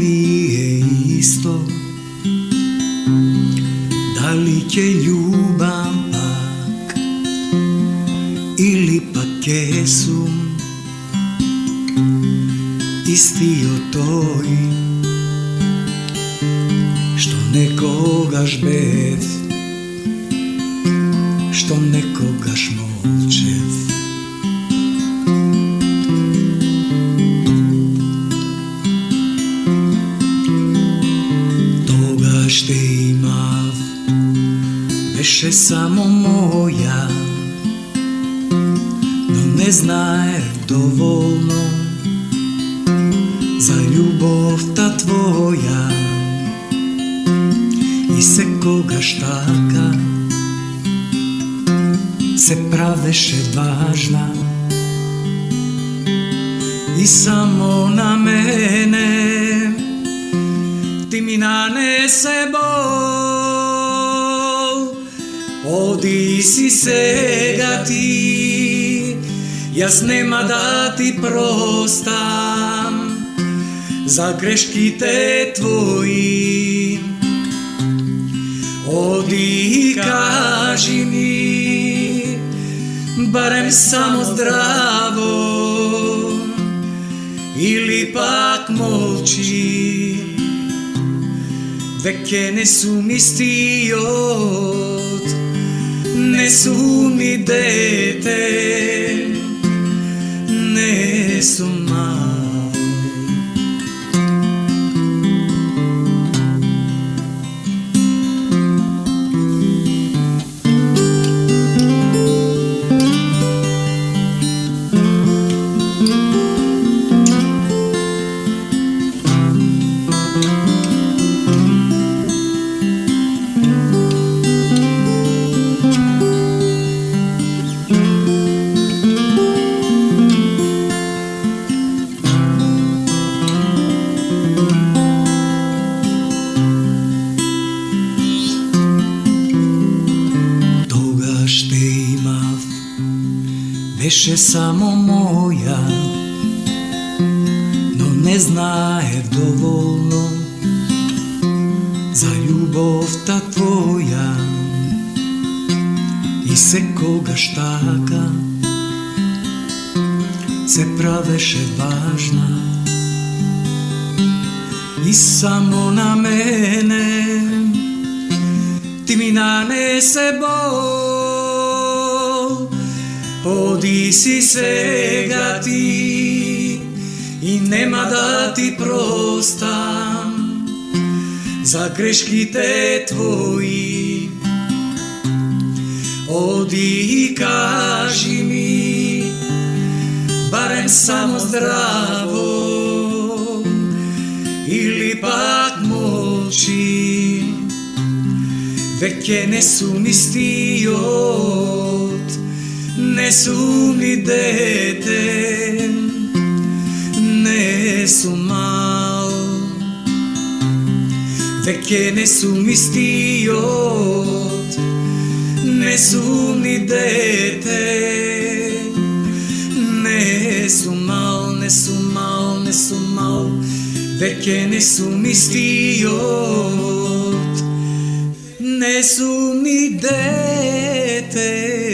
ми е исто дали ќе љубам пак или пак ќе сум истиот тој што некогаш бев, што некогаш молчев. Тогаш те имав, беше само моја, но не знаев доволно за љубовта твоја. И секогаш така се правеше важна и само на мене ти ми нанесе бол. Оди си сега ти, јас нема да ти простам за грешките твои. Оди и кажи ми барем само здраво или пак молчи, веќе не сум истиот, не сум ни дете, не сум мал. Беше само моја, но не знаев доволно за љубовта твоја. И секогаш така се правеше важна и само на мене ти ми нанесе бол. Оди си сега ти и нема да ти простам за грешките твои. Оди и кажи ми барем само здраво или пак молчи, веќе не сум истиот, не сум ни дете, не сум мал. Веќе не сум истиот, не сум ни дете, не сум мал, не сум мал, не сум мал. Веќе не сум истиот, не сум ни дете.